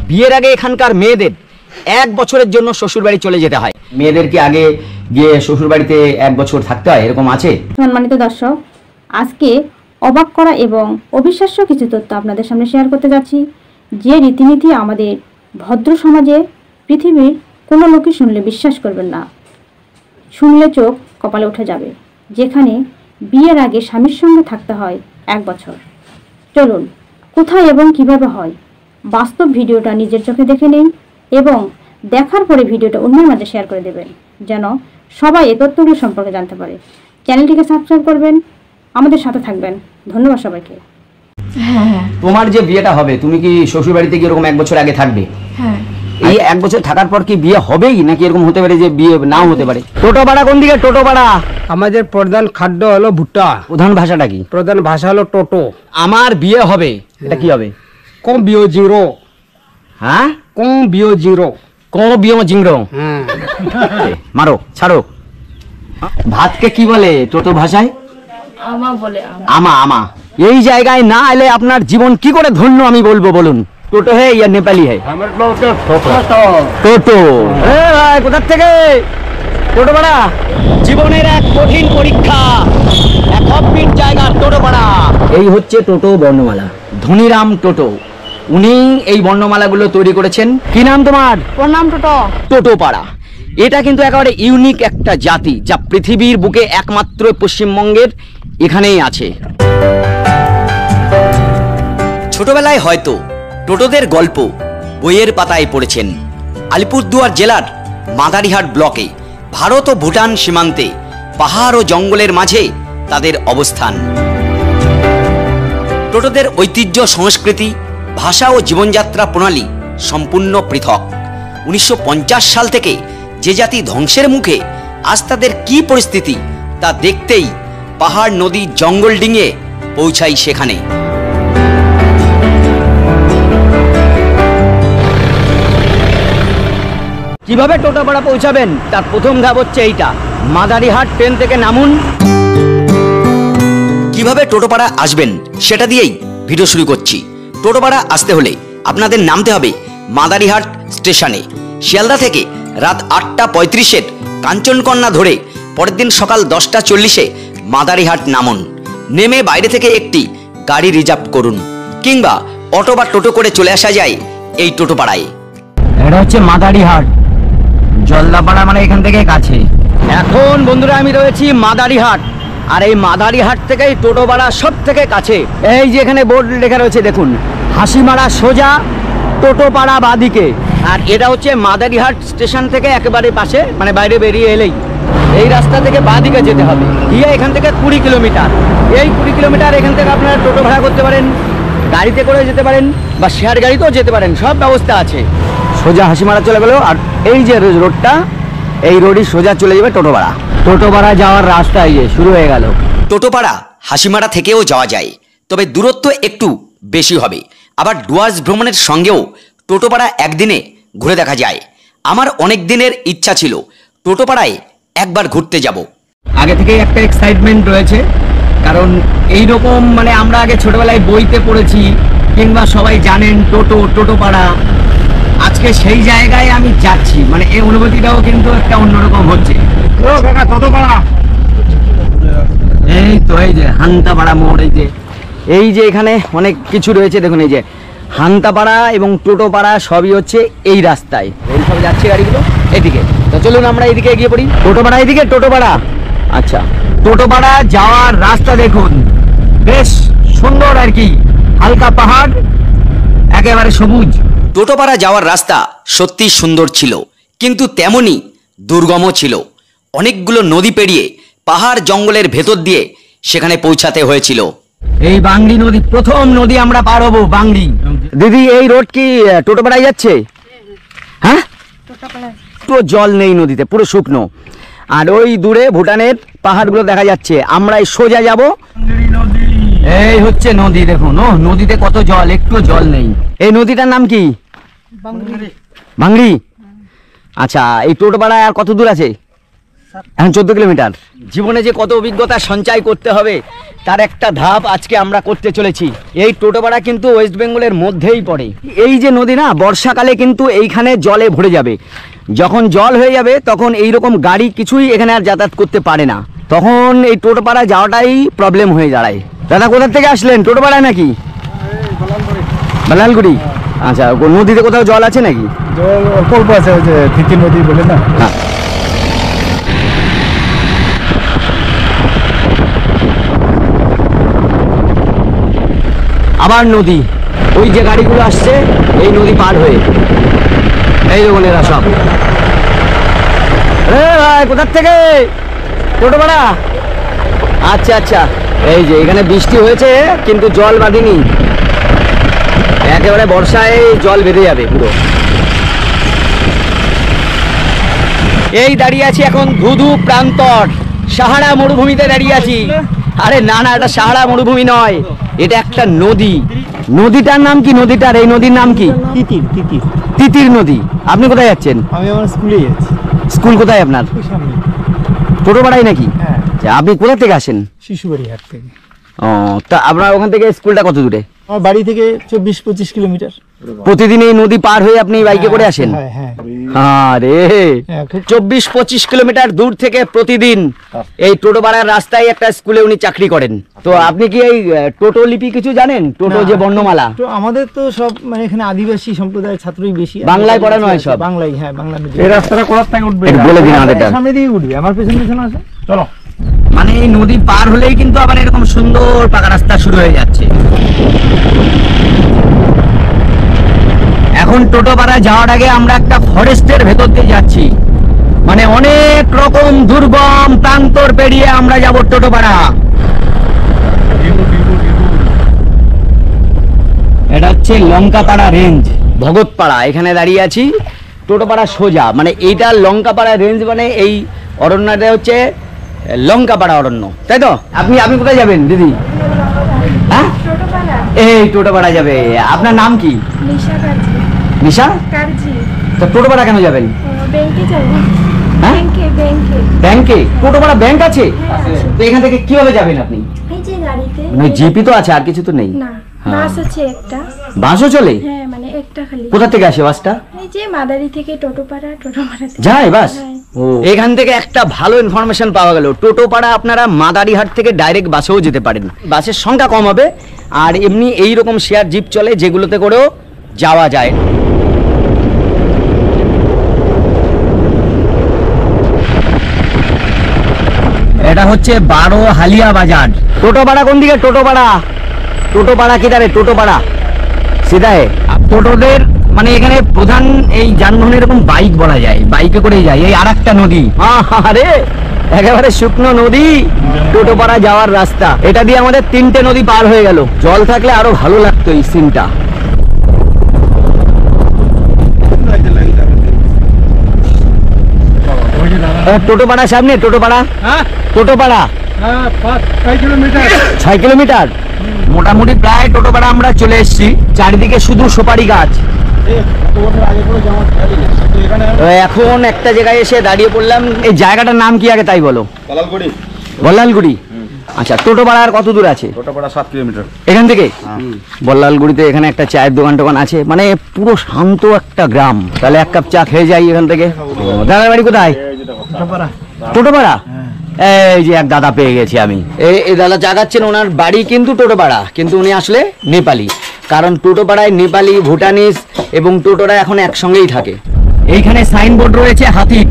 বিয়ের আগে এখানকার মেয়েদের 1 বছরের জন্য শ্বশুর বাড়ি চলে যেতে হয়। মেয়েদের কি আগে গিয়ে শ্বশুর বাড়িতে 1 বছর থাকতে হয়, এরকম আছে? সম্মানিত দর্শক, আজকে অবাক করা এবং অবিশ্বাস্য কিছু তথ্য আপনাদের সামনে শেয়ার করতে যাচ্ছি, যে রীতিনীতি আমাদের ভদ্র সমাজে পৃথিবীর কোনো লোকই শুনলে বিশ্বাস করবেন না, শুনলে চোখ কপালে উঠে যাবে। যেখানে বিয়ের আগে স্বামীর সঙ্গে থাকতে হয় 1 বছর। চলুন কোথায় এবং কিভাবে হয় বাস্তব ভিডিওটা নিজের চোখে দেখে নিন এবং দেখার পরে ভিডিওটা অন্যের মাঝে শেয়ার করে দেবেন, যেন সবাই এই তথ্যগুলো সম্পর্কে জানতে পারে। চ্যানেলটিকে সাবস্ক্রাইব করবেন, আমাদের সাথে থাকবেন। ধন্যবাদ সবাইকে। হ্যাঁ, তোমার যে বিয়েটা হবে, তুমি কি শ্বশুর বাড়িতে কি এরকম 1 বছর আগে থাকবে? হ্যাঁ। এই 1 বছর থাকার পর কি বিয়ে হবেই, নাকি এরকম হতে পারে যে বিয়ে নাও হতে পারে? টোটো ভাড়া কোন দিকে? টোটো ভাড়া আমাদের প্রধান খাদ্য হলো ভুট্টা। প্রধান ভাষাটা কি? প্রধান ভাষা হলো টোটো। আমার বিয়ে হবে, এটা কি হবে? কম বিও জিরো। হ্যাঁ, কম বিও জিরো। কোন বিয়ে জিংরো? হ্যাঁ, মারো ছাড়ো। ভাতকে কি বলে টোটো ভাষায়? আমা বলে। আমা। আমা। এই জায়গায় না এলে আপনার জীবন কি করে ধন্য আমি বলবো বলুন? টোটো হে ইয়া নেপালি হে? টোটো। এ ভাই, কোথা থেকে টোটো ভাড়া? জীবনের এক কঠিন পরীক্ষা, এক অফবিট জায়গার টোটো ভাড়া। এই হচ্ছে টোটো বর্ণমালা। ধনীরাম টোটো, উনি এই বর্ণমালাগুলো তৈরি করেছেন। কি নাম তোমার? প্রণাম টোটো। টোটো পাড়া। এটা কিন্তু একেবারে ইউনিক একটা জাতি, যা পৃথিবীর বুকে একমাত্র পশ্চিমবঙ্গের এখানেই আছে। ছোটবেলায় হয়তো টোটোদের গল্প বইয়ের পাতায় পড়েছেন। আলিপুরদুয়ার জেলার মাদারিহাট ব্লকে ভারত ও ভুটান সীমান্তে পাহাড় ও জঙ্গলের মাঝে তাদের অবস্থান। টোটোদের ঐতিহ্য, সংস্কৃতি, ভাষা ও জীবনযাত্রা প্রণালী সম্পূর্ণ পৃথক। 1950 সাল থেকে যে জাতি ধ্বংসের মুখে, আজ তাদের কি পরিস্থিতি তা দেখতেই পাহাড়, নদী, জঙ্গল ডিঙে পৌঁছাই সেখানে। কিভাবে টোটো ভাড়া পৌঁছাবেন তার প্রথম ধাপ হচ্ছে এইটা, মাদারিহাট ট্রেন থেকে নামুন। কিভাবে টোটো ভাড়া আসবেন সেটা দিয়েই ভিডিও শুরু করছি। টোটো ভাড়া আসতে হলে আপনাদের নামতে হবে মাদারিহাট স্টেশনে। শিয়ালদা থেকে রাত 8টা 35-এর কাঞ্চনকন্যা ধরে পরের দিন সকাল 10টা 40-এ মাদারিহাট নামুন। নেমে বাইরে থেকে একটি গাড়ি রিজার্ভ করুন, কিংবা অটো বা টোটো করে চলে আসা যায় এই টোটো পাড়ায়। এটা হচ্ছে মাদারিহাট, জলদাপাড়া, মানে এখান থেকে কাছে। এখন বন্ধুরা আমি রয়েছি মাদারিহাট, আর এই মাদারিহাট থেকেই টোটো ভাড়া সব থেকে কাছে। এই যে এখানে বোর্ড লেখা রয়েছে দেখুন, হাসিমারা সোজা, টোটো পাড়া বাদিকে। আর এটা হচ্ছে মাদারিহাট স্টেশন থেকে একেবারে পাশে, মানে বাইরে বেরিয়ে এলেই এই রাস্তা থেকে বাদিকে যেতে হবে। গিয়ে এখান থেকে 20 কিলোমিটার। এই 20 কিলোমিটার এখান থেকে আপনারা টোটো ভাড়া করতে পারেন, গাড়িতে করে যেতে পারেন, বা শেয়ার গাড়িতেও যেতে পারেন, সব ব্যবস্থা আছে। সোজা হাসিমারা চলে গেল, আর এই যে রোডটা, এই রোডই সোজা চলে যাবে টোটো ভাড়া। টোটো ভাড়া যাওয়ার রাস্তা এই যে শুরু হয়ে গেল। টোটো ভাড়া হাসিমারা থেকেও যাওয়া যায়, তবে দূরত্ব একটু বেশি হবে। আবার ডুয়ার্স ভ্রমণের সঙ্গেও টোটো ভাড়া একদিনে ঘুরে দেখা যায়। আমার অনেক দিনের ইচ্ছা ছিল টোটো পাড়ায় একবার ঘুরতে যাব। আগে থেকেই একটা এক্সাইটমেন্ট রয়েছে, কারণ এই রকম মানে আমরা আগে ছোটবেলায় বইতে পড়েছি, কিংবা সবাই জানেন টোটো পাড়া। আজকে সেই জায়গায় আমি যাচ্ছি, মানে এই অনুভূতিটাও কিন্তু একটা অন্যরকম হচ্ছে। এই তো এই যে হান্তাপাড়া মোড়, এই যে এখানে অনেক কিছু রয়েছে দেখুন। এই যে হান্তাপাড়া এবং টোটো পাড়া সবই হচ্ছে এই রাস্তায়, এই সব যাচ্ছে গাড়িগুলো এদিকে। তো চলুন আমরা এদিকে এগিয়ে পড়ি। টোটো পাড়া এদিকে, টোটো পাড়া। আচ্ছা, টোটো পাড়া যাওয়ার রাস্তা দেখুন, বেশ সুন্দর আর কি, হালকা পাহাড়, একেবারে সবুজ। টোটো পাড়া যাওয়ার রাস্তা সত্যি সুন্দর ছিল, কিন্তু তেমনি দুর্গমও ছিল। অনেকগুলো নদী পেরিয়ে পাহাড় জঙ্গলের ভেতর দিয়ে সেখানে পৌঁছাতে হয়েছিল। এই বাংলি নদী, প্রথম নদী আমরা পার হবো, বাংলি। দিদি, এই রোড কি টোটো পাড়ায় যাচ্ছে? হ্যাঁ, তো জল নেই নদীতে, পুরো শুকনো। আর ওই দূরে ভুটানের পাহাড়গুলো দেখা যাচ্ছে। আমরা সোজা যাব। এই হচ্ছে নদী, দেখুন। ও, নদীতে কত জল, একটু জল নেই। এই নদীটার নাম কি? ভাংড়ি। আচ্ছা, এই টোটো পাড়ায় আর কত দূর আছে? এখন 14 কিলোমিটার। জীবনে যে কত অভিজ্ঞতা সঞ্চয় করতে হবে তার একটা ধাপ আজকে আমরা করতে চলেছি। এই টোটোপাড়া কিন্তু ওয়েস্ট বেঙ্গলের মধ্যেই পড়ে। এই যে নদী না, বর্ষাকালে কিন্তু এইখানে জলে ভরে যাবে। যখন জল হয়ে যাবে তখন এই রকম গাড়ি কিছুই এখানে আর যাতায়াত করতে পারে না, তখন এই টোটোপাড়া যাওয়াটাই প্রবলেম হয়ে দাঁড়ায়। দাদা কোথা থেকে আসলেন? টোটোপাড়ায় নাকি? বালালগুড়ি। আচ্ছা, নদীতে কোথাও জল আছে নাকি? জল অল্প অল্প আছে, ওই যে তিতির নদী বলে না। হ্যাঁ। আবার নদী, ওই যে গাড়িগুলো আসছে এই নদী পার হয়ে, এই দেখুন এরা সব। ভাই কোথার থেকে? টোটোপাড়া। আচ্ছা আচ্ছা, এই যে এখানে বৃষ্টি হয়েছে কিন্তু জল বাঁধেনি, একেবারে বর্ষায় জল বেঁধে যাবে পুরো। এই দাঁড়িয়ে আছি এখন ধুধু প্রান্তর, সাহারা মরুভূমিতে দাঁড়িয়ে আছি। আরে না না, এটা সাহারা মরুভূমি নয়, এটা একটা নদী। নদীটার নাম কি? নদীটার এই নদীর নাম কি? তিতির। তিতির তিতির নদী। আপনি কোথায় যাচ্ছেন? আমি আমার স্কুলে যাচ্ছি। স্কুল কোথায় আপনার? ওই সামনে। টোটোপাড়ায় নাকি? হ্যাঁ, আচ্ছা, আপনি কোথা থেকে আসেন? শিশুবাড়ি হাট থেকে। ও, তা আপনার ওখান থেকে স্কুলটা কত দূরে? আমার বাড়ি থেকে 24-25 কিলোমিটার। প্রতিদিন এই নদী পার হয়ে আপনি বাইকে করে আসেন? হ্যাঁ হ্যাঁ আরে হ্যাঁ, খুব 24-25 কিলোমিটার দূর থেকে প্রতিদিন এই টোটোপাড়ার রাস্তায় একটা স্কুলে উনি চাকরি করেন। তো আপনি কি এই টোটো লিপি কিছু জানেন? টোটো যে বর্ণমালা? তো আমাদের তো সব মানে এখানে আদিবাসী সম্প্রদায়ের ছাত্রই বেশি। বাংলায় পড়ানো হয় সব? বাংলায়, হ্যাঁ বাংলা মিডিয়াম। এই রাস্তাটা কোথা থেকে উঠবে? একটু বলে দিন আমাদেরটা। সামনে দিয়ে উঠবে, আমার পেছন পেছন আছে। চলো। মানে এই নদী পার হলেই কিন্তু আবার এরকম সুন্দর পাকা রাস্তা শুরু হয়ে যাচ্ছে। এখন টোটোপাড়া যাওয়ার আগে আমরা একটা ফরেস্টের ভেতর দিয়ে যাচ্ছি, মানে অনেক রকম দুর্গম প্রান্তর পেরিয়ে আমরা যাব টোটোপাড়া। এটা হচ্ছে লঙ্কাপাড়া রেঞ্জ, ভগতপাড়া। এখানে দাঁড়িয়ে আছি, টোটোপাড়া সোজা, মানে এইটা লঙ্কাপাড়া রেঞ্জ, মানে এই অরণ্যটা হচ্ছে লঙ্কাপাড়া অরণ্য, তাই তো? আপনি আপনি কোথায় যাবেন দিদি? হ্যাঁ, এই টোটোপাড়া যাবে। আপনার নাম কি? নিশা। তো টোটোপাড়া কেন যাবেন? ব্যাংকে যাবো। হ্যাঁ, ব্যাংকে? টোটোপাড়া ব্যাংক আছে? তো এখান থেকে কিভাবে যাবেন আপনি? এই যে গাড়িতে। মানে জিপি তো আছে, আর কিছু তো নেই? না, হ্যাঁ। বাস আছে একটা। বাসও চলে? হ্যাঁ, মানে একটা খালি। কোথা থেকে আসে বাসটা? এই যে মাদারি থেকে টোটোপাড়া, টোটোপাড়া থেকে যায় বাস? হ্যাঁ। ও, এখান থেকে একটা ভালো ইনফরমেশন পাওয়া গেল। টোটোপাড়া আপনারা মাদারিহাট থেকে ডাইরেক্ট বাসেও যেতে পারেন, বাসের সংখ্যা কম হবে, আর এমনি এই রকম শেয়ার জিপ চলে যেগুলোতে করেও যাওয়া যায়। এটা হচ্ছে 12 হালিয়া বাজার। টোটোপাড়া কোন দিকে? টোটোপাড়া, টোটোপাড়া কিধারে? টোটোপাড়া সিধায়। টোটোদের মানে এখানে প্রধান এই যানবাহন এরকম বাইক বলা যায়, বাইকে করেই যায়। এই আরেকটা নদী, আরে একেবারে শুকনো নদী, টোটোপাড়া যাওয়ার রাস্তা। এটা দিয়ে আমাদের 3টে নদী পার হয়ে গেল। জল থাকলে আরো ভালো লাগতো এই সিনটা। টোটোপাড়া সামনে, টোটোপাড়া। হ্যাঁ টোটোপাড়া হ্যাঁ, 5 কিলোমিটার। 6 কিলোমিটার মোটামুটি প্রায় টোটোপাড়া আমরা চলে এসেছি। চারিদিকে শুধু সুপারি গাছ। তো এখন একটা জায়গায় এসে দাঁড়িয়ে পড়লাম। এই জায়গাটার নাম কি আগে তাই বলো? বল্লালগুড়ি। আচ্ছা, টোটোপাড়া আর কত দূর আছে? টোটোপাড়া 7 কিলোমিটার এখান থেকে। বল্লালগুড়িতে এখানে একটা চায়ের দোকান আছে, মানে পুরো শান্ত একটা গ্রাম। তাহলে এক কাপ চা খেয়ে যাই এখান থেকে। দাদার বাড়ি কোথায়? টোটোপাড়া। এই যে এক দাদা পেয়ে গেছি আমি। এই দাদা চা খাচ্ছেন, ওনার বাড়ি কিন্তু টোটোপাড়া, কিন্তু উনি আসলে নেপালি। কারণ টোটোপাড়ায় নেপালি, ভুটানিস এবং টোটোরা এখন একসঙ্গেই থাকে। এইখানে সাইনবোর্ড রয়েছে হাতির,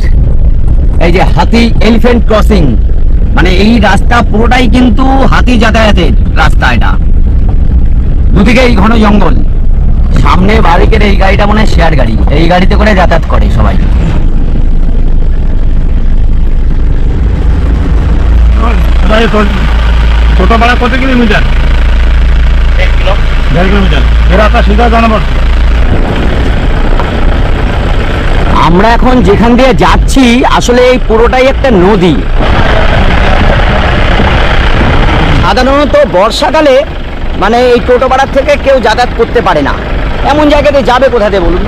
এই যে হাতি এলিফ্যান্ট ক্রসিং, মানে এই রাস্তা পুরোটাই কিন্তু হাতি যাতায়াতের রাস্তা। এটা দুদিকে এই ঘন জঙ্গল, সামনে বাড়িকের এই গাড়িটা মনে হয় শেয়ার গাড়ি, এই গাড়িতে করে যাতায়াত করে সবাই। টোটোপাড়া কত কিলোমিটার? 1 কিলোমিটার। এর রাস্তা সিধা জানাবো। আমরা এখন যেখান দিয়ে যাচ্ছি আসলে এই পুরোটাই একটা নদী। সাধারণত বর্ষাকালে মানে এই টোটোপাড়ার থেকে কেউ যাতায়াত করতে পারে না। এমন জায়গাতে যাবে কোথাতে বলুন?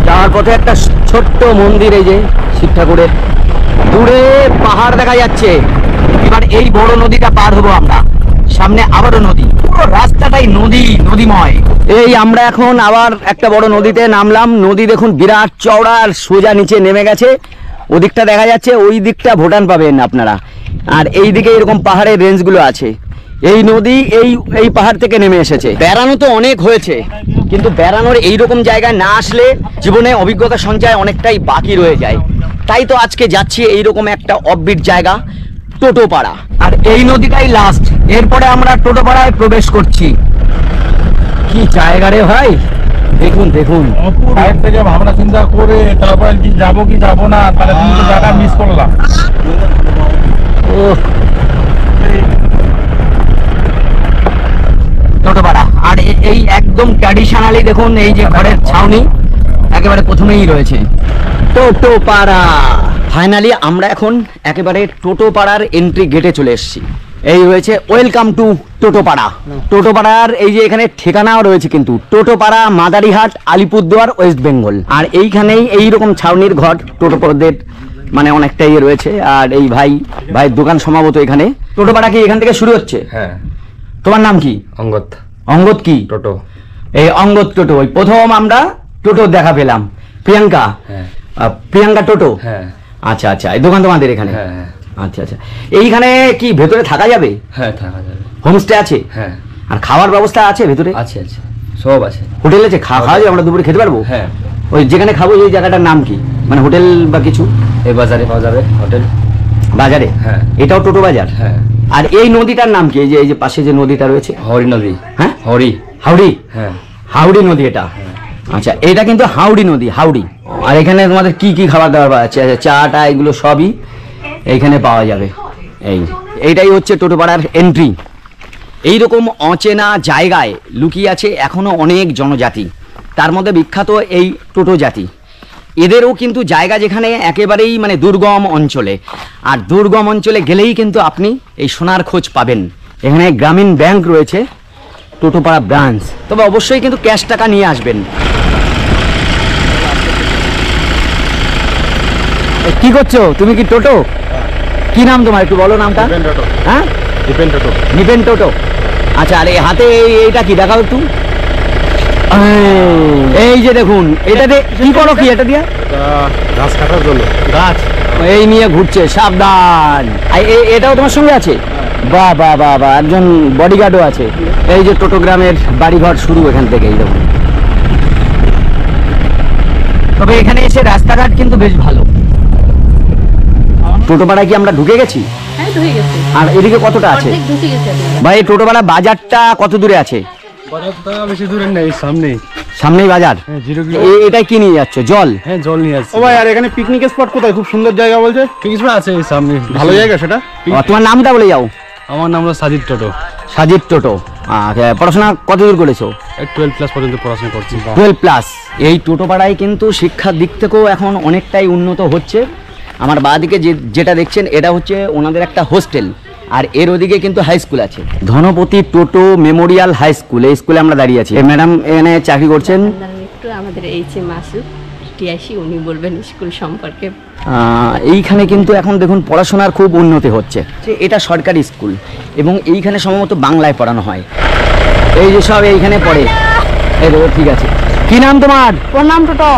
যাওয়ার পথে একটা ছোট্ট মন্দির, এই যে শিব ঠাকুরের, দূরে পাহাড় দেখা যাচ্ছে। এবার এই বড় নদীটা পার হবো আমরা, সামনে আবারও নদী, পুরো রাস্তাটাই নদীময়। এই আমরা এখন আবার একটা বড় নদীতে নামলাম। নদী দেখুন বিরাট চওড়া, আর সোজা নিচে নেমে গেছে। ওদিকটা দেখা যাচ্ছে, ওই দিকটা ভুটান পাবেন আপনারা, আর এই দিকে এরকম পাহাড়ের রেঞ্জগুলো আছে। এই নদী এই পাহাড় থেকে নেমে এসেছে। বেড়ানো তো অনেক হয়েছে, কিন্তু বেড়ানোর এইরকম জায়গায় না আসলে জীবনে অভিজ্ঞতা সঞ্চয় অনেকটাই বাকি রয়ে যায়। তাই তো আজকে যাচ্ছি এইরকম একটা অফবিট জায়গা, টোটোপাড়া। আর এই নদীটাই লাস্ট, এরপরে আমরা টোটোপাড়ায় প্রবেশ করছি। কি জায়গা রে ভাই, দেখুন দেখুন। সাইড থেকে ভাবনা চিন্তা করে তারপর কি যাবো না, তাহলে তুমি তো জায়গা মিস করলাম। টোটোপাড়া, আর এই একদম ট্র্যাডিশনালি দেখুন, এই যে ঘরের ছাউনি একেবারে প্রথমেই রয়েছে টোটোপাড়া। ফাইনালি আমরা এখন একেবারে টোটোপাড়ার এন্ট্রি গেটে চলে এসেছি। এই রয়েছে ওয়েলকাম টু টোটোপাড়া। টোটোপাড়ার এই যে এখানে ঠিকানাও রয়েছে কিন্তু, টোটোপাড়া, মাদারিহাট, আলিপুরদুয়ার, ওয়েস্ট বেঙ্গল। আর এইখানেই এইরকম ছাউনির ঘর টোটোপাড়াদের মানে অনেকটাই রয়েছে। আর এই ভাই দোকান সম্ভবত এখানে। টোটোপাড়া কি এখান থেকে শুরু হচ্ছে? হ্যাঁ। তোমার নাম কি? অঙ্গদ। অঙ্গদ কি? টোটো। এই অঙ্গদ টোটো, ওই প্রথম আমরা টোটো দেখা পেলাম। প্রিয়াঙ্কা? হ্যাঁ। প্রিয়াঙ্কা টোটো? হ্যাঁ। আচ্ছা আচ্ছা, এই দোকান তোমাদের এখানে? হ্যাঁ হ্যাঁ। আচ্ছা আচ্ছা, এইখানে কি ভেতরে থাকা যাবে? হ্যাঁ থাকা যাবে। হোমস্টে আছে? হ্যাঁ। আর খাওয়ার ব্যবস্থা আছে ভেতরে? আছে আছে, সব আছে। হোটেল আছে? খাওয়া যাবে? আমরা দুপুরে খেতে পারবো? হ্যাঁ। ওই যেখানে খাবো এই জায়গাটার নাম কি, মানে হোটেল বা কিছু? এই বাজারে পাওয়া যাবে হোটেল। বাজারে? হ্যাঁ। এটাও টোটো বাজার? হ্যাঁ। আর এই নদীটার নাম কি, এই যে পাশে যে নদীটা রয়েছে? হরি নদী। হ্যাঁ, হাওড়ি। হ্যাঁ, হাওড়ি নদী এটা। আচ্ছা, এটা কিন্তু হাওড়ি নদী, হাওড়ি। আর এখানে তোমাদের কি কি খাবার দাবার পাওয়া যাচ্ছে? চা টা এগুলো সবই এইখানে পাওয়া যাবে। এইটাই হচ্ছে টোটোপাড়ার এন্ট্রি। এইরকম অচেনা জায়গায় লুকিয়ে আছে এখনো অনেক জনজাতি, তার মধ্যে বিখ্যাত এই টোটো জাতি। এদেরও কিন্তু জায়গা যেখানে একেবারেই মানে দুর্গম অঞ্চলে, আর দুর্গম অঞ্চলে গেলেই কিন্তু আপনি এই সোনার খোঁজ পাবেন। এখানে গ্রামীণ ব্যাংক রয়েছে, টোটোপাড়া ব্রাঞ্চ। তবে অবশ্যই কিন্তু ক্যাশ টাকা নিয়ে আসবেন। কি করছো তুমি? কি টোটো? কি নাম তোমার, একটু বলো নামটা। হ্যাঁ, নিপেন টোটো। আচ্ছা, আর এই হাতে এইটা কি দেখাও একটু। এই যে দেখুন, এটাতে কি করো, কি এটা দিয়ে? গাছ কাটার জন্য। গাছ এই নিয়ে ঘুরছে, সাবধান। এটাও তোমার সঙ্গে আছে? বাহ বাহ বাহ বাহ, একজন বডিগার্ডও আছে। এই যে টোটোগ্রামের বাড়িঘর শুরু এখান থেকে, এই দেখুন। তবে এখানে এসে রাস্তাঘাট কিন্তু বেশ ভালো। টোটোপাড়ায় কি আমরা ঢুকে গেছি? হ্যাঁ, ঢুকে গেছে। আর এদিকে কতটা আছে অর্ধেক ঢুকে গেছে আপনারা। ভাই? টোটোপাড়া বাজারটা কত দূরে আছে? বেশি দূরে নেই, সামনেই। সামনেই বাজার? হ্যাঁ, 0 কিলো। এটাই কি নিয়ে যাচ্ছ? জল? হ্যাঁ, জল নিয়ে আসছি। ও ভাই, আর এখানে পিকনিক স্পট কোথায়? খুব সুন্দর জায়গা বলছে। পিকনিক স্পট আছে এই সামনে, ভালো জায়গা সেটা। তোমার নামটা বলে যাও। আমার নাম হলো সাজিদ টোটো। সাজিদ টোটো। আচ্ছা, পড়াশোনা কত দূর করেছো? 12 ক্লাস পর্যন্ত পড়াশোনা করছি। 12 প্লাস। এই টোটোপাড়ায় কিন্তু শিক্ষার দিক থেকেও এখন অনেকটাই উন্নত হচ্ছে। আমার বাঁদিকে যেটা দেখছেন এটা হচ্ছে ওনাদের একটা হোস্টেল, আর এর ওদিকে কিন্তু হাই স্কুল আছে, ধনপতি টোটো মেমোরিয়াল হাই স্কুল। এই স্কুলে আমরা দাঁড়িয়ে আছি। ম্যাডাম এখানে চাকরি করছেন? একটু আমাদের এইচএম মাসুদ টিআইসি, উনি বলবেন স্কুল সম্পর্কে। এইখানে কিন্তু এখন দেখুন পড়াশোনার খুব উন্নতি হচ্ছে। এটা সরকারি স্কুল এবং এইখানে সম্ভবত বাংলায় পড়ানো হয়। এই যে সব এইখানে পড়ে। এই দেখো, ঠিক আছে। কি নাম তোমার? প্রণাম টোটো।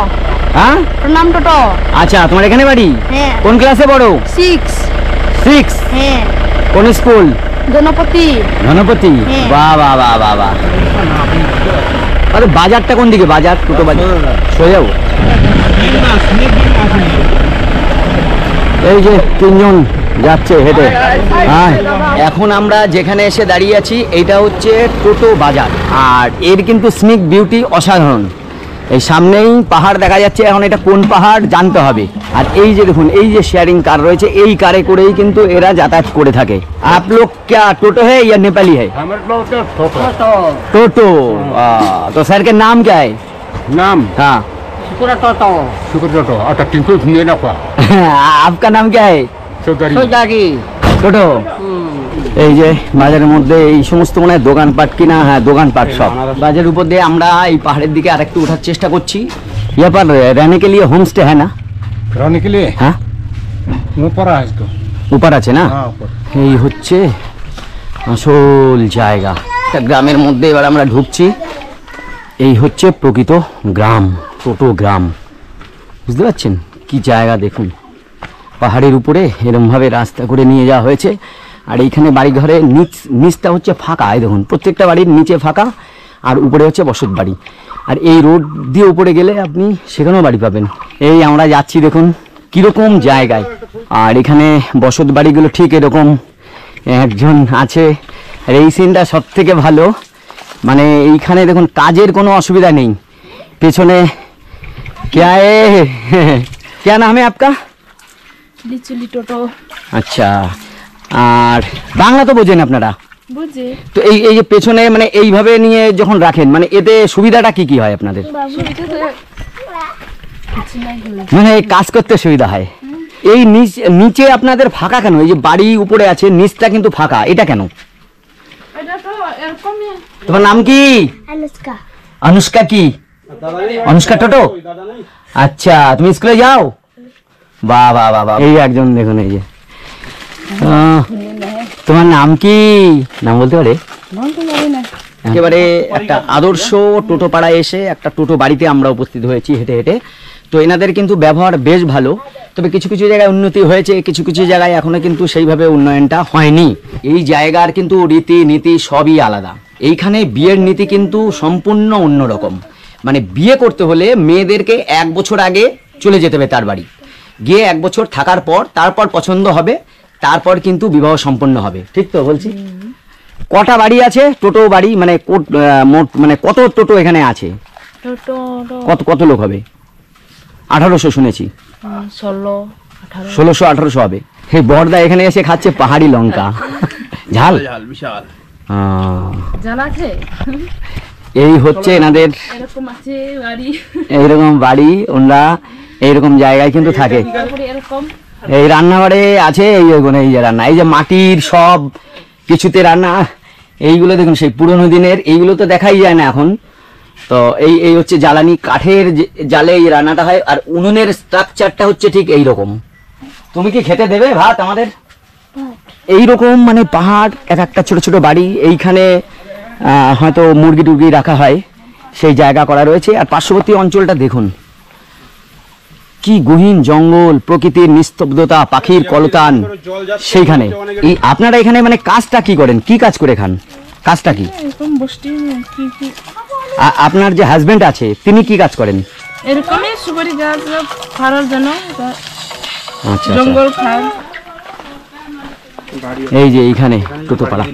হ্যাঁ, প্রণাম টোটো। আচ্ছা, তোমার এখানে বাড়ি? হ্যাঁ। কোন ক্লাসে পড়ো? 6। 6? হ্যাঁ। কোন স্কুল? জনপতি। ধনপতি? হ্যাঁ। বাহ বাহ বাহ বাহ বাহ। আরে বাজারটা কোন দিকে? বাজার টোটো বাজার সরে যাবো। এই যে তিনজন যাচ্ছে হেঁটে। হ্যাঁ, এখন আমরা যেখানে এসে দাঁড়িয়ে আছি এইটা হচ্ছে টোটো বাজার, আর এর কিন্তু স্নিক বিউটি অসাধারণ। এই সামনেই পাহাড় দেখা যাচ্ছে, এখন এটা কোন পাহাড় জানতে হবে। আর এই যে দেখুন, এই যে শেয়ারিং কার রয়েছে, এই কারে করেই কিন্তু এরা যাতায়াত করে থাকে। আপ লোক क्या टोटो है या नेपाली है? टोटो। तो सर के नाम क्या है? नाम हाँ। शुक्र টোটো। আচ্ছা, কিন্তু নিয়ে না পা। आपका नाम क्या है? টোটো। এই যে বাজারের মধ্যে এই সমস্ত মনে হয় দোকানপাট কিনা। হ্যাঁ, দোকানপাট সব। বাজারের উপর দিয়ে আমরা এই পাহাড়ের দিকে আরেকটু ওঠার চেষ্টা করছি। यहाँ पर रहने के लिए होम स्टे है ना? रहने के लिए हाँ ऊपर है इसको। ऊपर আছে না? হ্যাঁ উপর। এই হচ্ছে আসল জায়গা। একটা গ্রামের মধ্যে এবার আমরা ঢুকছি। এই হচ্ছে প্রকৃত গ্রাম, টোটো গ্রাম। বুঝতে পারছেন কি জায়গা দেখুন, পাহাড়ের উপরে এরমভাবে রাস্তা করে নিয়ে যাওয়া হয়েছে। আর এইখানে বাড়িঘরের নিচটা হচ্ছে ফাঁকা, এই দেখুন প্রত্যেকটা বাড়ির নিচে ফাঁকা আর উপরে হচ্ছে বসত বাড়ি। আর এই রোড দিয়ে উপরে গেলে আপনি সেখানেও বাড়ি পাবেন। এই আমরা যাচ্ছি দেখুন কীরকম জায়গায়। আর এখানে বসত বাড়িগুলো ঠিক এরকম একজন আছে। আর এই সিনটা সব থেকে ভালো, মানে এইখানে দেখুন কাজের কোনো অসুবিধা নেই। পেছনে क्या है क्या नाम है आपका? লিচুলি টোটো আচ্ছা, আর বাংলা তো বোঝেন আপনারা? বুঝে তো এই এই যে পেছনে মানে এইভাবে নিয়ে যখন রাখেন মানে এতে সুবিধাটা কি কি হয় আপনাদের? মানে কাজ করতে সুবিধা হয়। এই নিচে আপনাদের ফাঁকা কেন? এই যে বাড়ি উপরে আছে নিচটা কিন্তু ফাঁকা, এটা কেন? এটা তো এরকমই। তোমার নাম কি? অনুষ্কা। অনুষ্কা কি? অনুষ্কা টোটো? আচ্ছা, তুমি স্কুলে যাও? বাহ বাহ বাহ বাহ। এই একজন দেখুন, এই যে তোমার নাম কি? নাম বলতে পারে? একেবারে একটা আদর্শ টোটো পাড়ায় এসে একটা টোটো বাড়িতে আমরা উপস্থিত হয়েছি হেঁটে হেঁটে। তো এনাদের কিন্তু ব্যবহার বেশ ভালো, তবে কিছু কিছু জায়গায় উন্নতি হয়েছে, কিছু কিছু জায়গায় এখনো কিন্তু সেইভাবে উন্নয়নটা হয়নি। এই জায়গার কিন্তু রীতি নীতি সবই আলাদা। এইখানে বিয়ের নীতি কিন্তু সম্পূর্ণ অন্যরকম। মানে বিয়ে করতে হলে মেয়েদেরকে 1 বছর আগে চলে যেতে হবে তার বাড়ি, গিয়ে 1 বছর থাকার পর তারপর পছন্দ হবে, তারপর কিন্তু বিবাহ সম্পন্ন হবে। ঠিক তো বলছি? কটা বাড়ি আছে টোটো বাড়ি, মানে মোট মানে কত টোটো এখানে আছে? টোটো কত কত লোক হবে? 1800 শুনেছি। 1600 1800 হবে। এই বড়দা এখানে এসে খাচ্ছে পাহাড়ি লঙ্কা, ঝাল বিশাল। জানা আছে এই হচ্ছে এনাদের এরকম আছে বাড়ি, এইরকম বাড়ি, ওনারা এইরকম জায়গায় কিন্তু থাকে। তারপরে এরকম এই রান্নাঘরে আছে এই এই যে রান্না, এই যে মাটির সব কিছুতে রান্না, এইগুলো দেখুন সেই পুরোনো দিনের, এইগুলো তো দেখাই যায় না এখন। তো এই হচ্ছে জ্বালানি, কাঠের জালে এই রান্নাটা হয়। আর উনুনের স্ট্রাকচারটা হচ্ছে ঠিক এই রকম। তুমি কি খেতে দেবে ভাত আমাদের? এইরকম মানে পাহাড়, এক একটা ছোট ছোট বাড়ি, এইখানে হয়তো মুরগি টুরগি রাখা হয়, সেই জায়গা করা রয়েছে। আর পার্শ্ববর্তী অঞ্চলটা দেখুন কি গহীন জঙ্গল, প্রকৃতির নিস্তব্ধতা, পাখির কলতান। সেইখানে এই আপনারা এখানে মানে কাজটা কি করেন, কি কাজ করে খান, কাজটা কি? এরকম বসতি কি কি আপনার যে হাজবেন্ড আছে তিনি কি কাজ করেন? এরকমই সুপারি গাছ ফাড়ার জন্য আচ্ছা জঙ্গল খায়। এই যে এইখানে টোটোপাড়া।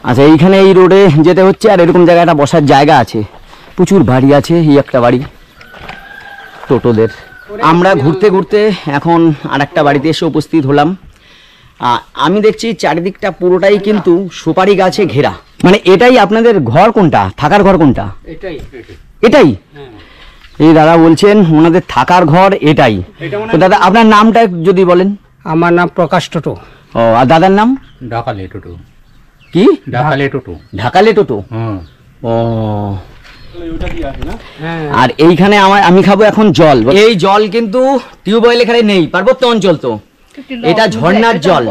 আচ্ছা, এইখানে এই রোডে যেতে হচ্ছে। আর এরকম জায়গাটা বসার জায়গা আছে, প্রচুর বাড়ি আছে। এই একটা বাড়ি টোটোদের। আমরা ঘুরতে ঘুরতে এখন আরেকটা বাড়িতে এসে উপস্থিত হলাম। আমি দেখছি চারিদিকটা পুরোটাই কিন্তু সুপারি গাছে ঘেরা। মানে এটাই আপনাদের ঘর কোনটা, থাকার ঘর কোনটা? এটাই। এই দাদা বলছেন ওনাদের থাকার ঘর এটাই। তো দাদা আপনার নামটা যদি বলেন। আমার নাম প্রকাশ টোটো। ও, আর দাদার নাম? ঢাকালে টোটো। কি? ঢাকালে টোটো। ঢাকালে টোটো। হুম। ও, আর এইখানে আমি খাবো এখন জল। এই জল কিন্তু টিউবওয়েল এখানে নেই, পার্বত্য অঞ্চল তো, এটা ঝর্ণার জল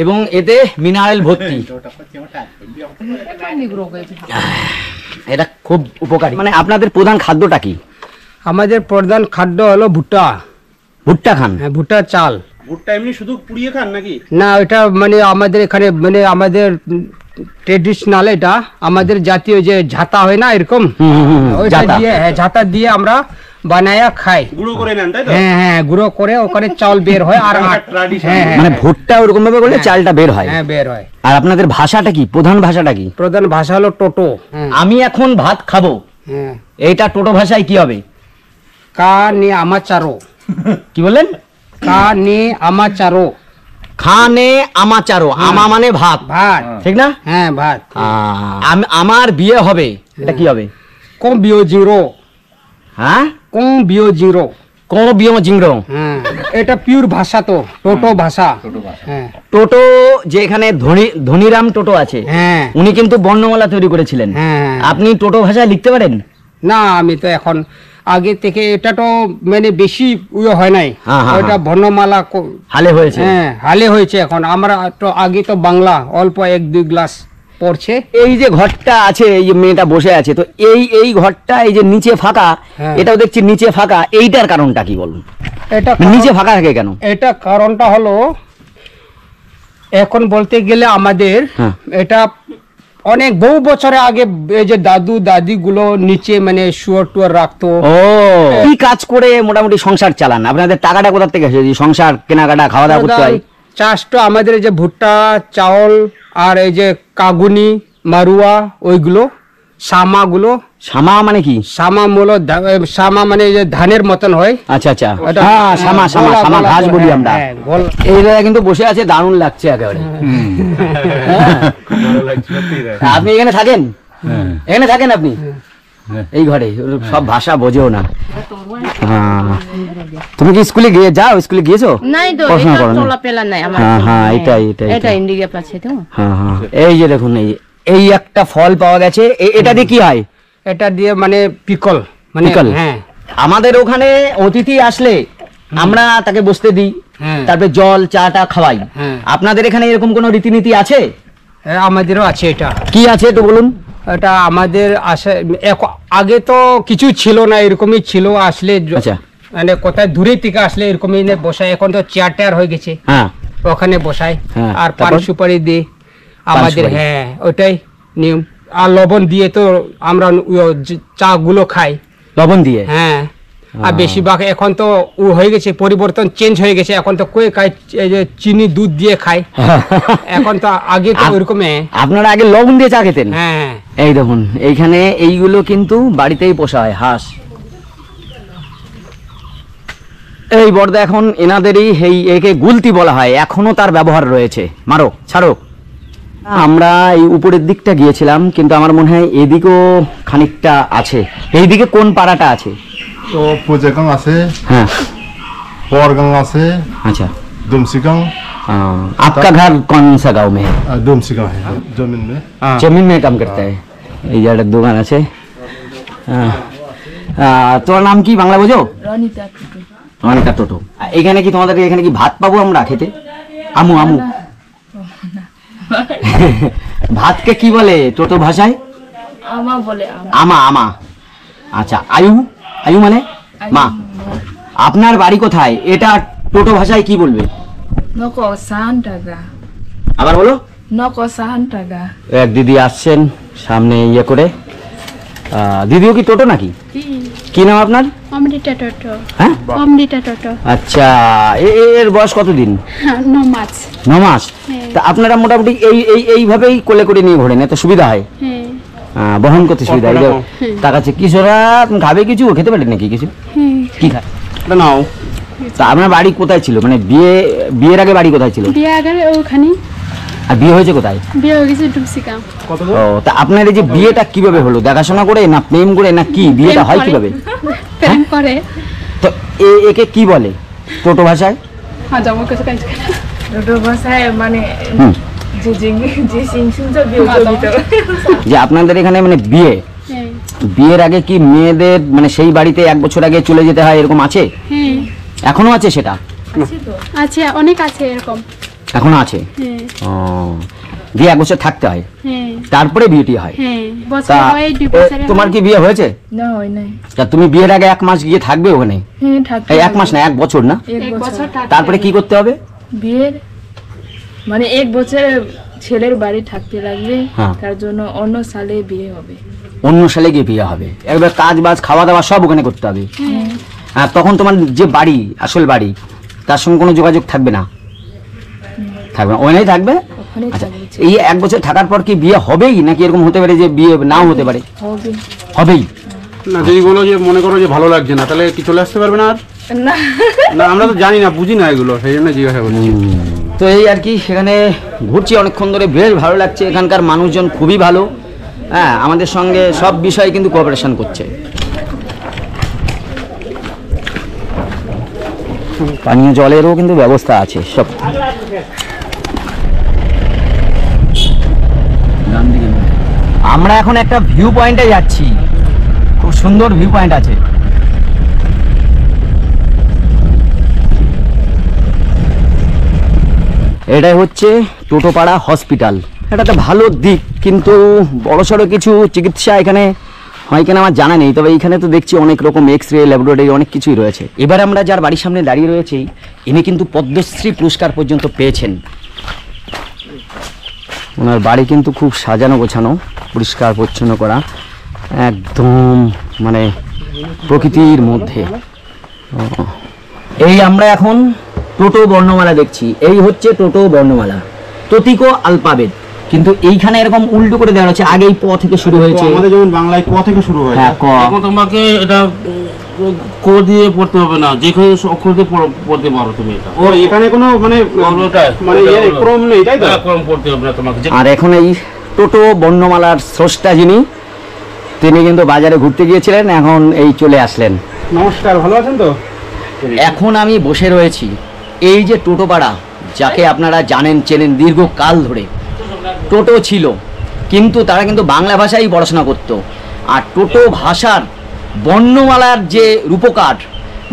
এবং এতে মিনারেল ভর্তি। এটা খুব উপকারী। মানে আপনাদের প্রধান খাদ্যটা কি? আমাদের প্রধান খাদ্য হলো ভুট্টা। ভুট্টা খান? হ্যাঁ, ভুট্টা চাল। ভুট্টা এমনি শুধু পুড়িয়ে খান নাকি? না, এটা মানে আমাদের এখানে মানে আমাদের ট্রেডিশনাল, এটা আমাদের জাতীয় যে ঝাতা হয় না এরকম, ওইটা ঝাঁতা। দিয়ে, হ্যাঁ ঝাতা দিয়ে আমরা বানায়া খাই। গুঁড়ো করে নেন তাই তো? হ্যাঁ হ্যাঁ, গুঁড়ো করে ওখানে চাল বের হয়। আর হ্যাঁ মানে ভুট্টা ওরকম ভাবে করলে চালটা বের হয়। হ্যাঁ, বের হয়। আর আপনাদের ভাষাটা কি, প্রধান ভাষাটা কি? প্রধান ভাষা হলো টোটো। আমি এখন ভাত খাবো, হ্যাঁ, এইটা টোটো ভাষায় কি হবে? কা নি আমাচারো। কি বললেন? কা নি আমাচারো। খানে আমাচারো, আমা মানে ভাত, ভাত। ঠিক না? হ্যাঁ, ভাত। আমার বিয়ে হবে, এটা কি হবে? কম বিও জিরো। হ্যাঁ, কম বিও জিরো। কোন বিয়ম জিংরো। হ্যাঁ, এটা পিওর ভাষা তো, টোটো ভাষা। হ্যাঁ টোটো যে এখানে ধনীরাম টোটো আছে, হ্যাঁ উনি কিন্তু বর্ণমালা তৈরি করেছিলেন। হ্যাঁ। আপনি টোটো ভাষায় লিখতে পারেন? না, আমি তো এখন আগে থেকে এটা তো মানে বেশি ইয়ে হয় নাই, হ্যাঁ, হ্যাঁ, ওটা বর্ণমালা হালে হয়েছে। হ্যাঁ হালে হয়েছে। এখন আমরা তো আগে তো বাংলা অল্প 1-2 ক্লাস পড়ছে। এই যে ঘরটা আছে, এই যে মেয়েটা বসে আছে, তো এই ঘরটা এই যে নিচে ফাঁকা, হ্যাঁ। এটাও দেখছি নিচে ফাঁকা, এইটার কারণটা কি বলুন? এটা নিচে ফাঁকা থাকে কেন? এটা কারণটা হলো এখন বলতে গেলে আমাদের হ্যাঁ। এটা অনেক বহু বছরে আগে এই যে দাদু দাদি গুলো নিচে মানে শুয়ার টুয়ার রাখতো। ও, কি কাজ করে মোটামুটি সংসার চালান? আপনাদের টাকাটা কোথা থেকে আসে? যে সংসার কেনাকাটা খাওয়া দাওয়া করতে হয়? চাষ তো আমাদের এই যে ভুট্টা চাউল আর এই যে কাগুনি মারুয়া ওইগুলো সামাগুলো। সামা মানে কি? সামা মানে এই যে ধানের মতন হয়। আচ্ছা আচ্ছা, এটা- হ্যাঁ, সামা সামা গোলা, সামা গোলা, ঘাস বলি হ্যাঁ, আমরা। হ্যাঁ, গোলা। এই দাদা কিন্তু বসে আছে, দারুণ লাগছে একেবারে। আপনি এখানে থাকেন? এখানে থাকেন আপনি এই ঘরে? সব ভাষা বোঝেও না। হ্যাঁ, তুমি কি স্কুলে যাও? স্কুলে গিয়েছো? নাই তো, পড়াশোনা এটা করো না? চলাফেরা নাই আমার। হ্যাঁ হ্যাঁ, এটাই এটা এটাই। ইন্ডিয়া পাচ্ছে তো। হ্যাঁ হ্যাঁ, এই যে দেখুন, এই একটা ফল পাওয়া গেছে। এটা দিয়ে কি হয়? এটা দিয়ে মানে পিকল মানে পিকল? হ্যাঁ আমাদের ওখানে অতিথি আসলে আমরা তাকে বসতে দিই, হ্যাঁ। তারপরে জল চাটা খাওয়াই। হ্যাঁ। আপনাদের এখানে এরকম কোনো রীতিনীতি আছে? আমাদেরও আছে এটা। কি আছে একটু বলুন। এটা আমাদের আগে তো কিছু ছিল না, এরকমই ছিল। আসলে আচ্ছা। মানে কোথায় দূরে থেকে আসলে এরকমই বসায়। এখন তো চেয়ার টেয়ার হয়ে গেছে, হ্যাঁ, ওখানে বসায়। হ্যাঁ, আর পান তারপর? সুপারি দিয়ে আমাদের, সুপারি। হ্যাঁ ওইটাই নিয়ম। আর লবণ দিয়ে তো আমরা চা গুলো খাই, লবণ দিয়ে। হ্যাঁ। আর বেশিরভাগ এখন তো হয়ে গেছে, পরিবর্তন চেঞ্জ হয়ে গেছে। এখন তো কই খায় এই যে চিনি দুধ দিয়ে খায়। এখন তো আগে তো ওইরকম। আপনারা আগে লবণ দিয়ে চা খেতেন? হ্যাঁ এই দেখুন, এইখানে এইগুলো কিন্তু বাড়িতেই পোষা হয়, হাঁস। এই বর্দা এখন এনাদেরই একে গুলতি বলা হয়, এখনো তার ব্যবহার রয়েছে। মারো ছাড়ো। আমরা এই উপরের দিকটা গিয়েছিলাম, কিন্তু আমার মনে হয় এদিকেও খানিকটা আছে। এইদিকে কোন পাড়াটা আছে? तो पुजेगांग আছে, হ্যাঁ, पोरगांग আছে, अच्छा। दुमसीगांग, आपका घर कौन सा गांव में है? दुमसीगांग है जमीन में। जमीन में काम करता है। এই যে একটা দোকান আছে। তোমার নাম কি বাংলা বোঝো? রনিতা টোটো। এখানে কি তোমাদের এখানে কি ভাত পাবো আমরা খেতে? আমু আমু ভাতকে কি বলে টোটো ভাষায়? আমা বলে। আমা আমা। আচ্ছা, আয়ু আয়ু মানে মা। আপনার বাড়ি কোথায়? এটা টোটো ভাষায় কি বলবে? নকো সান্টাগা। আবার বলো। নকো সান্টাগা। এক দিদি আসছেন সামনে ইয়ে করে। দিদিও কি টোটো নাকি? কি নাম আপনার? অমৃতা টোটো। হ্যাঁ, অমৃতা টোটো। আচ্ছা, এর বয়স কতদিন? 9 মাস। 9 মাস। তা আপনারা মোটামুটি এইভাবেই কোলে করে নিয়ে ঘোরেন, এত সুবিধা হয়? হ্যাঁ বহন করতে সুবিধা হয়। তার কাছে কিশোরা খাবে কিছু খেতে পারে নাকি কিছু? কি খায় নাও? তা আপনার বাড়ি কোথায় ছিল? মানে বিয়ের আগে বাড়ি কোথায় ছিল? বিয়ে আগে ওখানে। আর বিয়ে হয়েছে কোথায়? বিয়ে হয়ে গেছে ডুমসিকা। ও, তা আপনার এই যে বিয়েটা কিভাবে হলো? দেখাশোনা করে না প্রেম করে না কি? বিয়েটা হয় কিভাবে? প্রেম করে। তো একে কি বলে টোটো ভাষায়? হ্যাঁ, জমা কিছু কাজ করে। টোটো ভাষায় মানে হুম, যে সিংসুনটা বিয়োজিত। যে আপনাদের এখানে মানে হ্যাঁ বিয়ের আগে কি মেয়েদের মানে সেই বাড়িতে 1 বছর আগে চলে যেতে হয়, এরকম আছে? হ্যাঁ এখনো আছে সেটা? আছে, অনেক আছে এরকম। এখনো আছে? হ্যাঁ ও, দিয়ে 1 বছর থাকতে হয়, হ্যাঁ তারপরে বিয়েটি হয়। হ্যাঁ, বছর তা হয় 2 বছরে। তোমার কি বিয়ে হয়েছে? না হয় নাই। তা তুমি বিয়ের আগে 1 মাস গিয়ে থাকবে ওখানে? হ্যাঁ থাকতে। এই 1 মাস না, 1 বছর না? 1 বছর থাকতে তারপরে কি করতে হবে? বিয়ের মানে 1 বছর ছেলের বাড়ি থাকতে লাগবে, হ্যাঁ। তার জন্য অন্য সালে বিয়ে হবে। অন্য সালে গিয়ে বিয়ে হবে, একবার কাজ বাজ খাওয়া দাওয়া সব ওখানে করতে হবে। আর তখন তোমার যে বাড়ি, আসল বাড়ি, তার সঙ্গে কোনো যোগাযোগ থাকবে না? থাকবে না, ওখানেই থাকবে। ওখানে আচ্ছা, থাকবে। এই 1 বছর থাকার পর কি বিয়ে হবেই নাকি এরকম হতে পারে যে বিয়ে নাও হতে পারে? হবে হবেই। না, যদি বলো যে মনে করো যে ভালো লাগছে না, তাহলে কি চলে আসতে পারবে না? আর না। না, আমরা তো জানি না, বুঝি না এগুলো, সেই জন্য জিজ্ঞাসা করছি। তো এই আর কি, সেখানে ঘুরছি অনেকক্ষণ ধরে, বেশ ভালো লাগছে। এখানকার মানুষজন খুবই ভালো, হ্যাঁ, আমাদের সঙ্গে সব বিষয়ে কিন্তু কোঅপারেশন করছে। পানীয় জলেরও কিন্তু ব্যবস্থা আছে সব। আমরা এখন একটা ভিউ পয়েন্টে যাচ্ছি, খুব সুন্দর ভিউ পয়েন্ট আছে। এটাই হচ্ছে টোটোপাড়া হসপিটাল। এটা একটা ভালো দিক, কিন্তু বড়সড় কিছু চিকিৎসা এখানে হয় কিনা আমার জানা নেই। তবে এইখানে তো দেখছি অনেক রকম এক্স রে, ল্যাবরেটরি অনেক কিছুই রয়েছে। এবার আমরা যার বাড়ির সামনে দাঁড়িয়ে রয়েছি, ইনি কিন্তু পদ্মশ্রী পুরস্কার পর্যন্ত পেয়েছেন। ওনার বাড়ি কিন্তু খুব সাজানো গোছানো, পরিষ্কার পরিচ্ছন্ন করা, একদম মানে প্রকৃতির মধ্যে। এই আমরা এখন টোটো বর্ণমালা দেখছি, এই হচ্ছে টোটো বর্ণমালা, ততিকো আলফাবেট। কিন্তু এইখানে এরকম উল্টো করে দেওয়া হচ্ছে, আগেই প থেকে শুরু হয়েছে। আমাদের যেমন বাংলায় ক থেকে শুরু হয়, হ্যাঁ ক। এখন তোমাকে এটা ক দিয়ে পড়তে হবে না, যে কোনো অক্ষর দিয়ে পড়তে পারো তুমি। এটা ও এখানে কোনো মানে ক্রম নেই, তাই তো? ক্রম পড়তে হবে না তোমাকে। আর এখন এই টোটো বর্ণমালার স্রষ্টা যিনি, তিনি কিন্তু বাজারে ঘুরতে গিয়েছিলেন, এখন এই চলে আসলেন। নমস্কার, ভালো আছেন তো? এখন আমি বসে রয়েছি এই যে টোটোপাড়া, যাকে আপনারা জানেন চেনেন, দীর্ঘকাল ধরে টোটো ছিল, কিন্তু তারা কিন্তু বাংলা ভাষায় পড়াশোনা করত। আর টোটো ভাষার বর্ণমালার যে রূপকার,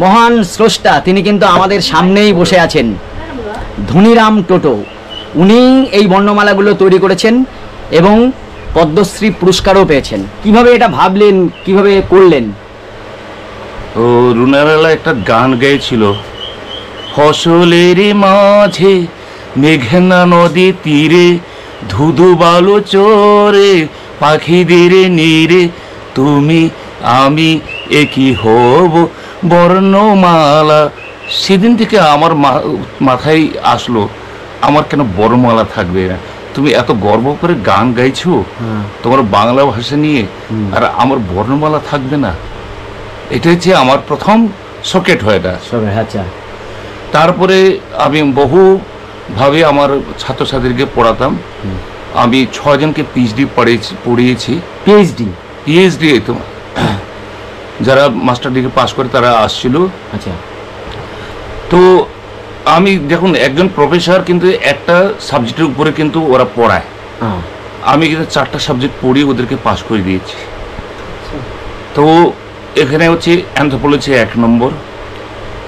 মহান স্রষ্টা, তিনি কিন্তু আমাদের সামনেই বসে আছেন, ধনীরাম টোটো। উনি এই বর্ণমালাগুলো তৈরি করেছেন এবং পদ্মশ্রী পুরস্কারও পেয়েছেন। কিভাবে এটা ভাবলেন, কিভাবে করলেন? ও রুনারালা একটা গান গেয়েছিল, ফসলের মাঝে মেঘনা নদী তীরে ধুধু বালু চরে পাখিদের নীরে তুমি আমি একই হব বর্ণমালা। সেদিন থেকে আমার মাথায় আসলো, আমার কেন বর্ণমালা থাকবে না? তুমি এত গর্ব করে গান গাইছো তোমার বাংলা ভাষা নিয়ে, আর আমার বর্ণমালা থাকবে না? এটা হচ্ছে আমার প্রথম সকেট হয় এটা। আচ্ছা। তারপরে আমি বহুভাবে আমার ছাত্রছাত্রীকে পড়াতাম। আমি 6 জনকে পিএইচডি পড়িয়েছি। পিএইচডি তো যারা মাস্টার ডিগ্রি পাস করে তারা আসছিল। আচ্ছা। তো আমি দেখুন, একজন প্রফেসর কিন্তু একটা সাবজেক্টের উপরে কিন্তু ওরা পড়ায়, আমি কিন্তু 4টা সাবজেক্ট পড়িয়ে ওদেরকে পাস করে দিয়েছি। তো এখানে হচ্ছে অ্যানথ্রোপোলজি 1 নম্বর,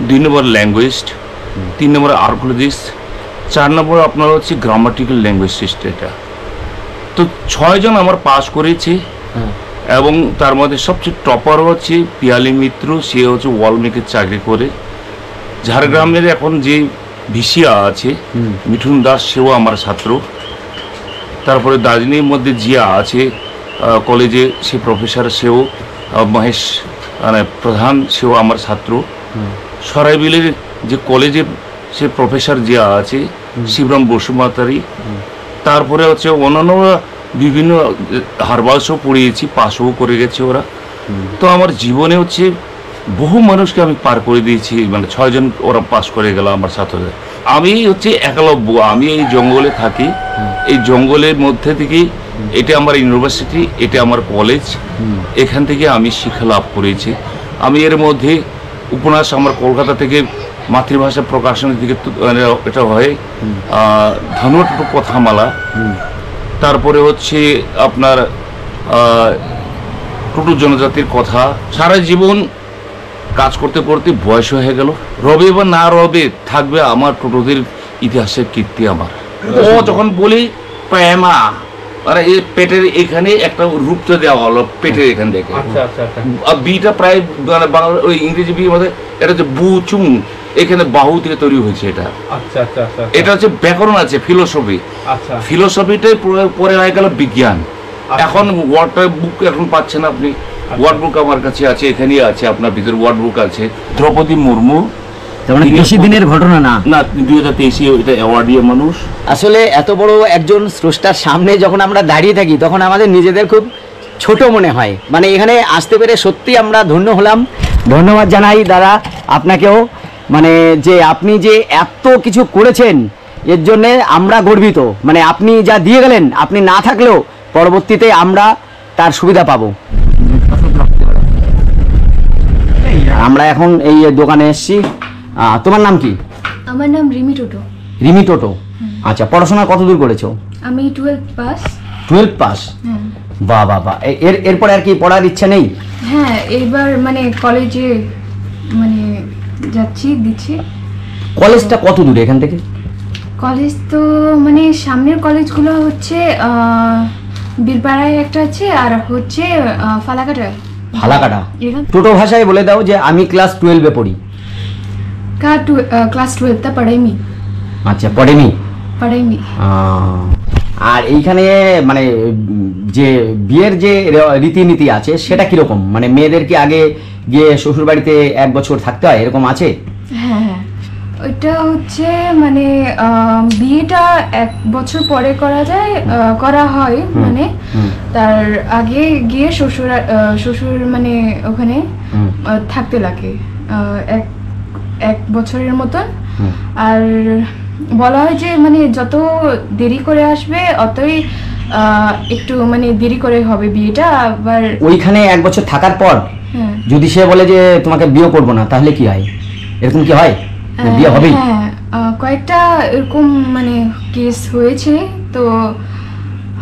2 নম্বর ল্যাঙ্গুয়েজ, 3 নম্বর আর্কোলজিস্ট, 4 নম্বর আপনার হচ্ছে গ্রামাটিক্যাল ল্যাঙ্গুয়েজিস্ট। এটা তো 6 জন আমার পাস করেছে। এবং তার মধ্যে সবচেয়ে টপার হচ্ছে পিয়ালি মিত্র, সে হচ্ছে ওয়ালমেকের চাকরি করে। ঝাড়গ্রামের এখন যে ভিসিয়া আছে মিঠুন দাস, সেও আমার ছাত্র। তারপরে দার্জিলিংয়ের মধ্যে জিয়া আছে কলেজে, সে প্রফেসর, সেও মহেশ মানে প্রধান, সেও আমার ছাত্র। সরাইবিলের যে কলেজে সে প্রফেসর জিয়া আছে, শিবরাম বসুমাতারি। তারপরে হচ্ছে অন্যান্য বিভিন্ন হারবালসও পড়িয়েছি, পাশও করে গেছে ওরা। তো আমার জীবনে হচ্ছে বহু মানুষকে আমি পার করে দিয়েছি, মানে 6 জন ওরা পাস করে গেল আমার ছাত্রদের। আমি হচ্ছে একলব্য, আমি এই জঙ্গলে থাকি, এই জঙ্গলের মধ্যে থেকে এটা আমার ইউনিভার্সিটি, এটা আমার কলেজ, এখান থেকে আমি শিক্ষা লাভ করেছি। আমি এর মধ্যে উপন্যাস আমার কলকাতা থেকে মাতৃভাষা প্রকাশনের দিকে এটা হয়, ধনুটো কথামালা। তারপরে হচ্ছে আপনার টোটো জনজাতির কথা। সারা জীবন কাজ করতে করতে বয়স হয়ে গেল, রবে বা না রবে থাকবে আমার টোটোদের ইতিহাসের কীর্তি আমার। ও যখন বলি প্রেমা, মানে এই পেটের এখানে একটা রূপটা দেওয়া হলো পেটের এখান থেকে। বিটা প্রায় মানে বাংলা ওই ইংরেজি বি মধ্যে এটা হচ্ছে বুচুং, এখানে বাহু থেকে তৈরি হয়েছে এটা। এটা হচ্ছে ব্যাকরণ আছে, ফিলোসফি। ফিলোসফিটাই পরে হয়ে গেল বিজ্ঞান। এখন ওয়ার্ড বুক এখন পাচ্ছেন আপনি, ওয়ার্ড বুক আমার কাছে আছে, এখানেই আছে, আপনার ভিতরে ওয়ার্ড বুক আছে। দ্রৌপদী মুর্মু, বেশি দিনের ঘটনা না, 2023 এটা অ্যাওয়ার্ডীয় মানুষ। আসলে এত বড় একজন স্রষ্টার সামনে যখন আমরা দাঁড়িয়ে থাকি, তখন আমাদের নিজেদের খুব ছোট মনে হয়। মানে এখানে আসতে পেরে সত্যি আমরা ধন্য হলাম। ধন্যবাদ জানাই দাদা আপনাকেও, মানে যে আপনি যে এত কিছু করেছেন এর জন্যে আমরা গর্বিত। মানে আপনি যা দিয়ে গেলেন, আপনি না থাকলেও পরবর্তীতে আমরা তার সুবিধা পাবো। আমরা এখন এই দোকানে এসেছি। তোমার নাম কি? আমার নাম রিমি টোটো। রিমি টোটো, আচ্ছা। পড়াশোনা কত দূর করেছো? আমি 12th পাস। 12th পাস, বাহ বাহ বাহ। এরপরে আর কি পড়ার ইচ্ছা নেই? হ্যাঁ, এইবার মানে কলেজে মানে যাচ্ছি, দিচ্ছি। কলেজটা কত দূরে এখান থেকে? কলেজ তো মানে সামনের কলেজগুলো হচ্ছে বীরপাড়ায় একটা আছে আর হচ্ছে ফালাকাটায়। ফালাকাটা। এখান টোটো ভাষায় বলে দাও যে আমি ক্লাস 12-এ পড়ি। ক্লাস 12 ता पढ़ाई में। আচ্ছা, পড়েনি? पढ़ाई में। আর এইখানে মানে যে বিয়ের যে রীতিনীতি আছে সেটা কিরকম? মানে মেয়েদের কি আগে গিয়ে শ্বশুর বাড়িতে 1 বছর থাকতে হয়, এরকম আছে? হ্যাঁ হ্যাঁ, ওইটা হচ্ছে মানে বিয়েটা 1 বছর পরে করা হয়, মানে তার আগে গিয়ে শ্বশুর মানে ওখানে থাকতে লাগে 1 বছরের মতন। আর বলা হয় যে মানে যত দেরি করে আসবে অতই একটু মানে দেরি করে হবে বিয়েটা। আবার ওইখানে 1 বছর থাকার পর যদি সে বলে যে তোমাকে বিয়ে করব না, তাহলে কি হয়? এরকম কি হয়? বিয়ে হবেই? হ্যাঁ, কয়েকটা এরকম মানে কেস হয়েছে, তো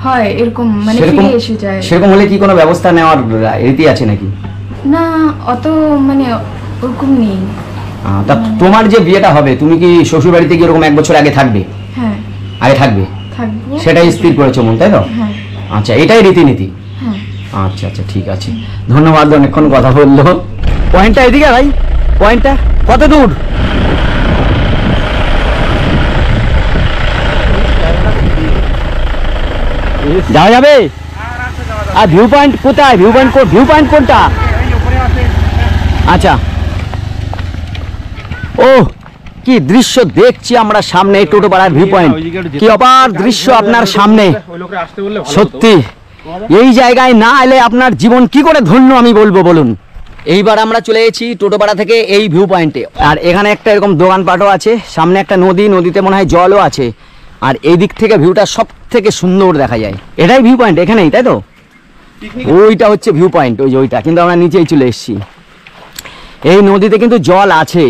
হয় এরকম মানে ফিরে এসে যায়। সেরকম হলে কি কোনো ব্যবস্থা নেওয়ার রীতি আছে নাকি? না, অত মানে ওরকম নেই। তা তোমার যে বিয়েটা হবে, তুমি কি শ্বশুর বাড়িতে কি এরকম 1 বছর আগে থাকবে? হ্যাঁ, আগে থাকবে, সেটাই স্থির করেছো মন, তাই তো? হ্যাঁ। আচ্ছা, এটাই রীতিনীতি? হ্যাঁ। আচ্ছা আচ্ছা, ঠিক আছে, ধন্যবাদ, অনেকক্ষণ কথা বললো। পয়েন্টটা এদিকে ভাই, পয়েন্টটা কত দূর? যাওয়া যাবে? আর ভিউ পয়েন্ট কোথায়? ভিউ পয়েন্ট কোনটা? আচ্ছা, ও কি দৃশ্য দেখছি আমরা সামনে, টোটোপাড়ার ভিউ পয়েন্ট। কি অপার দৃশ্য আপনার সামনে, সত্যি এই জায়গায় না এলে আপনার জীবন কি করে ধন্য আমি বলবো বলুন। এইবার আমরা চলে এসেছি টোটোপাড়া থেকে এই ভিউ পয়েন্টে। আর এখানে একটা এরকম দোকানপাটও আছে, সামনে একটা নদী, নদীতে মনে হয় জলও আছে। আর এই দিক থেকে ভিউটা সব থেকে সুন্দর দেখা যায়। এটাই ভিউ পয়েন্ট এখানেই, তাই তো? ওইটা হচ্ছে ভিউ পয়েন্ট, ওই যে ওইটা, কিন্তু আমরা নিচেই চলে এসেছি। এই নদীতে কিন্তু জল আছে।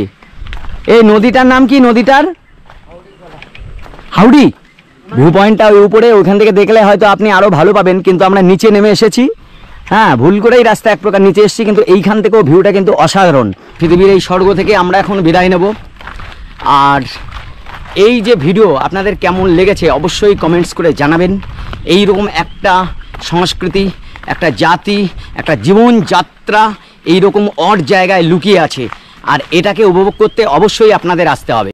এই নদীটার নাম কি? নদীটার হাউডি। ভিউ পয়েন্টটা ওই উপরে, ওইখান থেকে দেখলে হয়তো আপনি আরো ভালো পাবেন, কিন্তু আমরা নিচে নেমে এসেছি। হ্যাঁ, ভুল করেই রাস্তা এক প্রকার নিচে এসেছি, কিন্তু এইখান থেকেও ভিউটা কিন্তু অসাধারণ। পৃথিবীর এই স্বর্গ থেকে আমরা এখন বিদায় নেব। আর এই যে ভিডিও আপনাদের কেমন লেগেছে অবশ্যই কমেন্টস করে জানাবেন। এই রকম একটা সংস্কৃতি, একটা জাতি, একটা জীবনযাত্রা এই রকম অড জায়গায় লুকিয়ে আছে, আর এটাকে উপভোগ করতে অবশ্যই আপনাদের আসতে হবে।